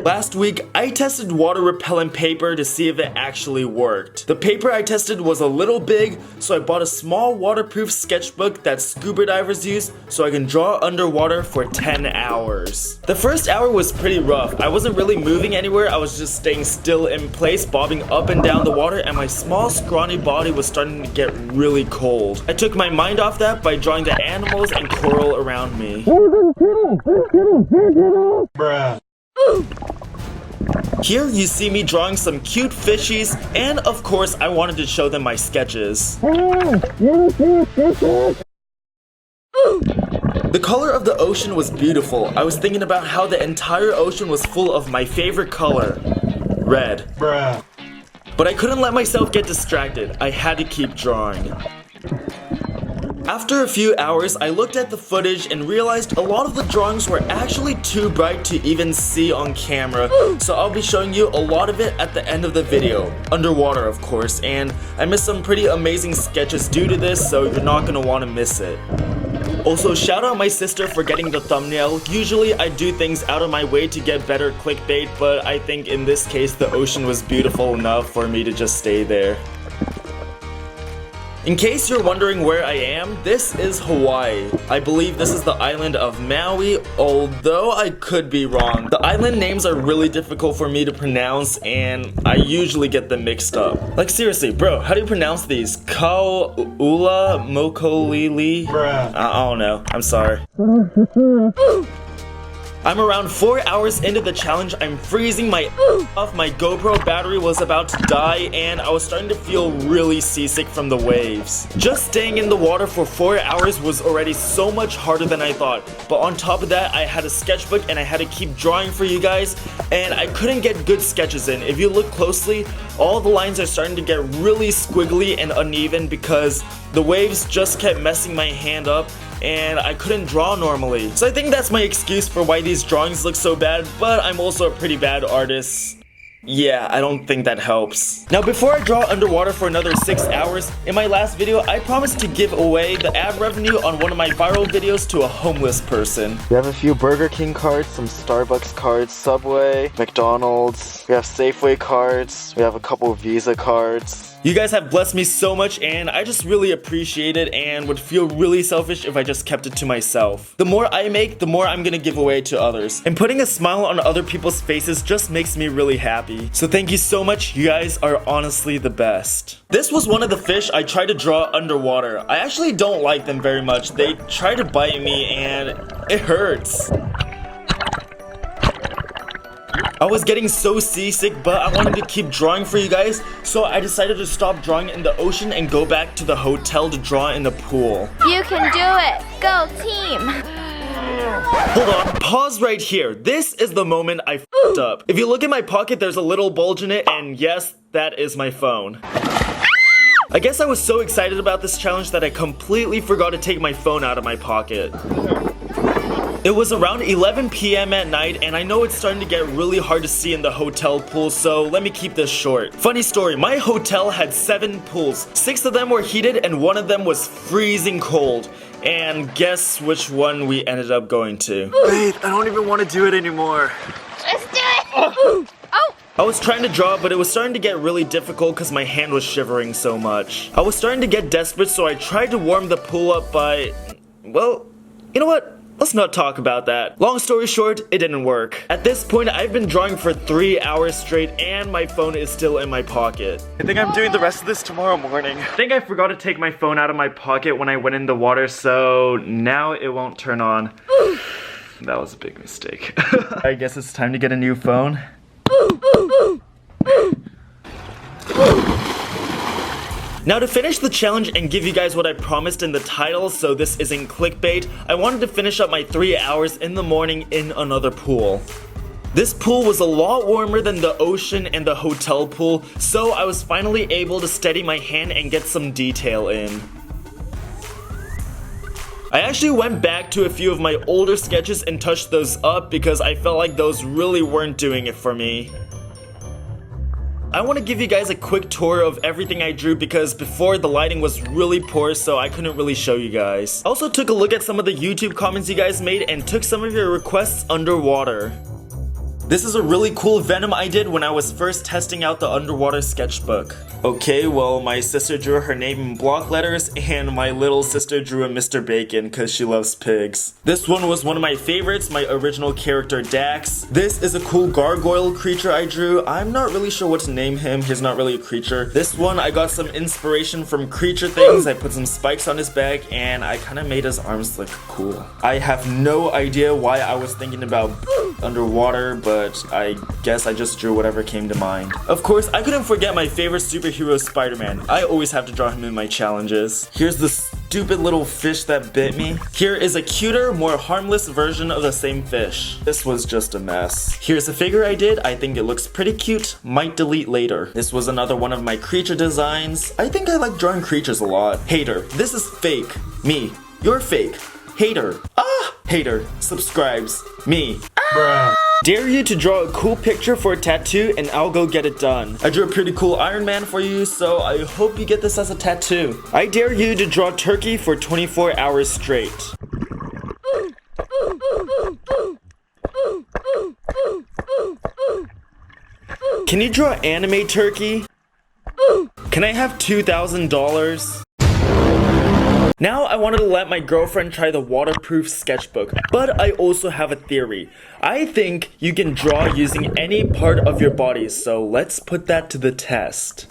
Last week, I tested water repellent paper to see if it actually worked. The paper I tested was a little big, so I bought a small waterproof sketchbook that scuba divers use so I can draw underwater for 10 hours. The first hour was pretty rough. I wasn't really moving anywhere, I was just staying still in place, bobbing up and down the water, and my small scrawny body was starting to get really cold. I took my mind off that by drawing the animals and coral around me. Bruh. Here you see me drawing some cute fishies, and of course I wanted to show them my sketches. The color of the ocean was beautiful. I was thinking about how the entire ocean was full of my favorite color, red. Bruh. But I couldn't let myself get distracted. I had to keep drawing. After a few hours, I looked at the footage and realized a lot of the drawings were actually too bright to even see on camera, so I'll be showing you a lot of it at the end of the video. Underwater, of course, and I missed some pretty amazing sketches due to this, so you're not gonna want to miss it. Also, shout out my sister for getting the thumbnail. Usually I do things out of my way to get better clickbait, but I think in this case the ocean was beautiful enough for me to just stay there. In case you're wondering where I am, this is Hawaii. I believe this is the island of Maui, although I could be wrong. The island names are really difficult for me to pronounce, and I usually get them mixed up. Like seriously, bro, how do you pronounce these? Kauula Mokolili? Bruh. I don't know, I'm sorry. I'm around 4 hours into the challenge. I'm freezing my off. My GoPro battery was about to die, and I was starting to feel really seasick from the waves. Just staying in the water for 4 hours was already so much harder than I thought. But on top of that, I had a sketchbook and I had to keep drawing for you guys, and I couldn't get good sketches in. If you look closely, all the lines are starting to get really squiggly and uneven because the waves just kept messing my hand up, and I couldn't draw normally. So I think that's my excuse for why these drawings look so bad, but I'm also a pretty bad artist. Yeah, I don't think that helps. Now before I draw underwater for another 6 hours, in my last video I promised to give away the ad revenue on one of my viral videos to a homeless person. We have a few Burger King cards, some Starbucks cards, Subway, McDonald's, we have Safeway cards, we have a couple Visa cards. You guys have blessed me so much, and I just really appreciate it and would feel really selfish if I just kept it to myself. The more I make, the more I'm gonna give away to others. And putting a smile on other people's faces just makes me really happy. So thank you so much, you guys are honestly the best. This was one of the fish I tried to draw underwater. I actually don't like them very much. They try to bite me and it hurts. I was getting so seasick, but I wanted to keep drawing for you guys, so I decided to stop drawing in the ocean and go back to the hotel to draw in the pool. You can do it! Go team! Hold on, pause right here. This is the moment I f***ed up. If you look in my pocket, there's a little bulge in it, and yes, that is my phone. I guess I was so excited about this challenge that I completely forgot to take my phone out of my pocket. It was around 11 p.m. at night, and I know it's starting to get really hard to see in the hotel pool, so let me keep this short. Funny story, my hotel had 7 pools. 6 of them were heated and 1 of them was freezing cold. And guess which one we ended up going to? Wait, I don't even want to do it anymore. Let's do it! Oh! I was trying to draw, but it was starting to get really difficult because my hand was shivering so much. I was starting to get desperate, so I tried to warm the pool up by... well, you know what? Let's not talk about that. Long story short, it didn't work. At this point, I've been drawing for 3 hours straight and my phone is still in my pocket. I think I'm doing the rest of this tomorrow morning. I think I forgot to take my phone out of my pocket when I went in the water, so now it won't turn on. That was a big mistake. I guess it's time to get a new phone. Now to finish the challenge and give you guys what I promised in the title, so this isn't clickbait, I wanted to finish up my 3 hours in the morning in another pool. This pool was a lot warmer than the ocean and the hotel pool, so I was finally able to steady my hand and get some detail in. I actually went back to a few of my older sketches and touched those up because I felt like those really weren't doing it for me. I want to give you guys a quick tour of everything I drew because before the lighting was really poor, so I couldn't really show you guys. I also took a look at some of the YouTube comments you guys made and took some of your requests underwater. This is a really cool Venom I did when I was first testing out the underwater sketchbook. Okay, well, my sister drew her name in block letters, and my little sister drew a Mr. Bacon because she loves pigs. This one was one of my favorites, my original character Dax. This is a cool gargoyle creature I drew. I'm not really sure what to name him. He's not really a creature. This one, I got some inspiration from Creature Things. I put some spikes on his back, and I kind of made his arms look cool. I have no idea why I was thinking about underwater, but I guess I just drew whatever came to mind. Of course, I couldn't forget my favorite superhero, Spider-Man. I always have to draw him in my challenges. Here's the stupid little fish that bit me. Here is a cuter, more harmless version of the same fish. This was just a mess. Here's a figure I did. I think it looks pretty cute. Might delete later. This was another one of my creature designs. I think I like drawing creatures a lot. Hater. This is fake. Me. You're fake. Hater. Ah! Hater. Subscribes. Me. Bruh. Dare you to draw a cool picture for a tattoo and I'll go get it done. I drew a pretty cool Iron Man for you, so I hope you get this as a tattoo. I dare you to draw turkey for 24 hours straight. Can you draw anime turkey? Can I have $2,000? Now I wanted to let my girlfriend try the waterproof sketchbook, but I also have a theory. I think you can draw using any part of your body, so let's put that to the test.